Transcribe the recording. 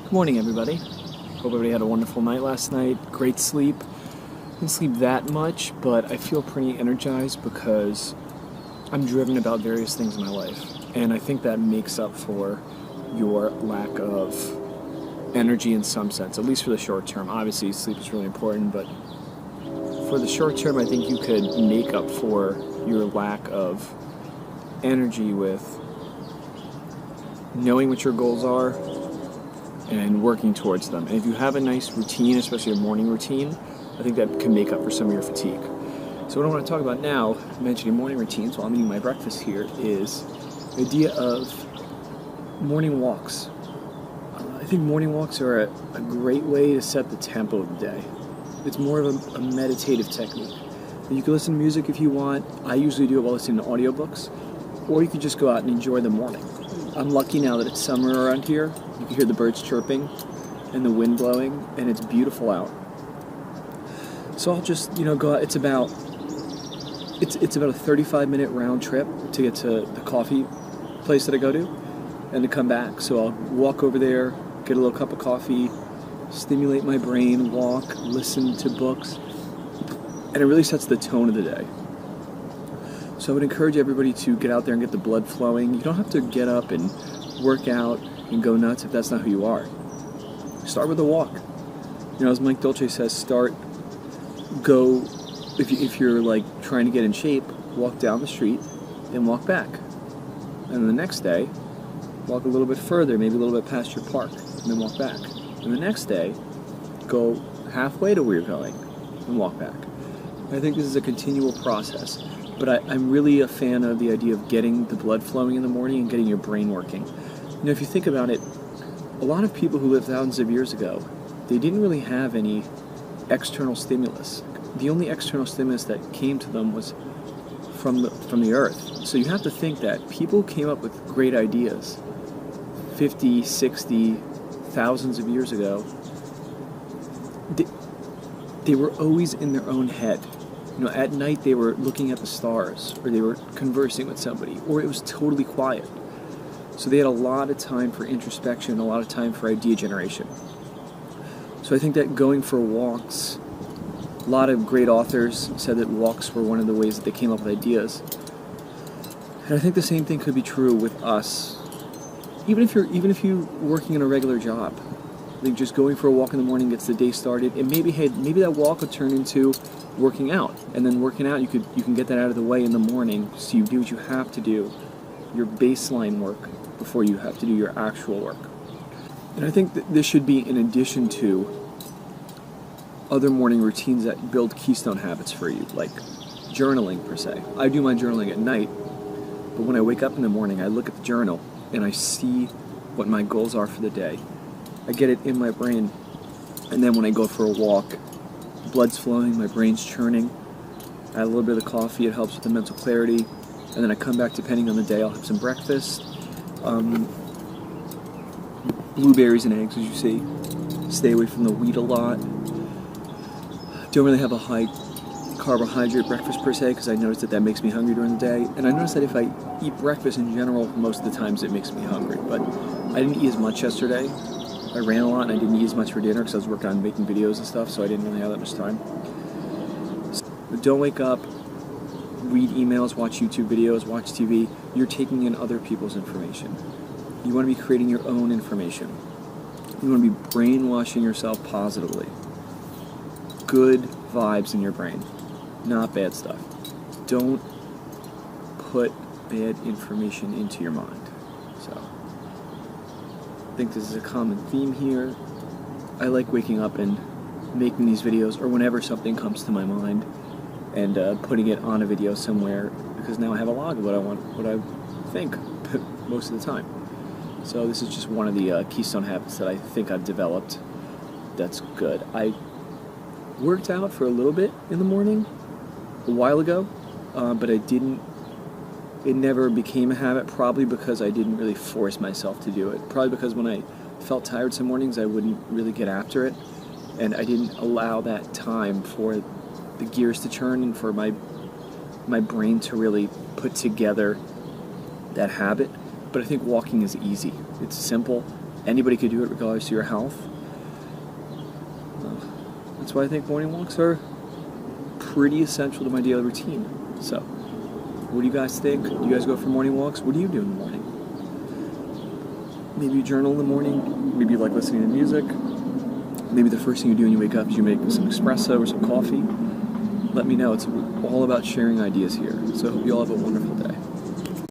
Good morning, everybody. Hope everybody had a wonderful night last night. Great sleep. Didn't sleep that much, but I feel pretty energized because I'm driven about various things in my life. And I think that makes up for your lack of energy in some sense, at least for the short term. Obviously, sleep is really important, but for the short term, I think you could make up for your lack of energy with knowing what your goals are and working towards them. And if you have a nice routine, especially a morning routine, I think that can make up for some of your fatigue. So what I want to talk about now, mentioning morning routines while I'm eating my breakfast here, is the idea of morning walks. I think morning walks are a great way to set the tempo of the day. It's more of a meditative technique. You can listen to music if you want. I usually do it while listening to audiobooks, or you can just go out and enjoy the morning. I'm lucky now that it's summer around here. You can hear the birds chirping and the wind blowing, and it's beautiful out. So I'll just, go out. It's about a 35-minute round trip to get to the coffee place that I go to and to come back. So I'll walk over there, get a little cup of coffee, stimulate my brain, walk, listen to books, and it really sets the tone of the day. So I would encourage everybody to get out there and get the blood flowing. You don't have to get up and work out and go nuts if that's not who you are. Start with a walk. As Mike Dolce says, if you're like trying to get in shape, walk down the street, then walk back. And then the next day, walk a little bit further, maybe a little bit past your park, and then walk back. And the next day, go halfway to where you're going and walk back. I think this is a continual process. But I'm really a fan of the idea of getting the blood flowing in the morning and getting your brain working. If you think about it, a lot of people who lived thousands of years ago, they didn't really have any external stimulus. The only external stimulus that came to them was from the earth. So you have to think that people came up with great ideas 50, 60, thousands of years ago. They were always in their own head. At night they were looking at the stars, or they were conversing with somebody, or it was totally quiet. So they had a lot of time for introspection, a lot of time for idea generation. So I think that going for walks, a lot of great authors said that walks were one of the ways that they came up with ideas. And I think the same thing could be true with us. Even if you're working in a regular job, I think just going for a walk in the morning gets the day started. And maybe that walk would turn into working out, and then working out you can get that out of the way in the morning, so you do what you have to do, your baseline work, before you have to do your actual work. And I think that this should be in addition to other morning routines that build keystone habits for you, like journaling per se. I do my journaling at night, but when I wake up in the morning, I look at the journal and I see what my goals are for the day. I get it in my brain, and then when I go for a walk, blood's flowing, my brain's churning. I add a little bit of the coffee, it helps with the mental clarity. And then I come back, depending on the day, I'll have some breakfast. Blueberries and eggs, as you see. Stay away from the wheat a lot. Don't really have a high carbohydrate breakfast per se, because I notice that makes me hungry during the day. And I notice that if I eat breakfast in general, most of the times it makes me hungry. But I didn't eat as much yesterday. I ran a lot and I didn't eat as much for dinner because I was working on making videos and stuff, so I didn't really have that much time. But don't wake up, read emails, watch YouTube videos, watch TV. You're taking in other people's information. You want to be creating your own information. You want to be brainwashing yourself positively. Good vibes in your brain, not bad stuff. Don't put bad information into your mind. So I think this is a common theme here. I like waking up and making these videos, or whenever something comes to my mind, and putting it on a video somewhere, because now I have a log of what I think most of the time. So this is just one of the keystone habits that I think I've developed that's good. I worked out for a little bit in the morning a while ago, but it never became a habit, probably because I didn't really force myself to do it. Probably because when I felt tired some mornings, I wouldn't really get after it, and I didn't allow that time for the gears to churn and for my brain to really put together that habit. But I think walking is easy. It's simple. Anybody could do it regardless of your health. That's why I think morning walks are pretty essential to my daily routine. So, what do you guys think? Do you guys go for morning walks? What do you do in the morning? Maybe you journal in the morning. Maybe you like listening to music. Maybe the first thing you do when you wake up is you make some espresso or some coffee. Let me know. It's all about sharing ideas here. So I hope you all have a wonderful day.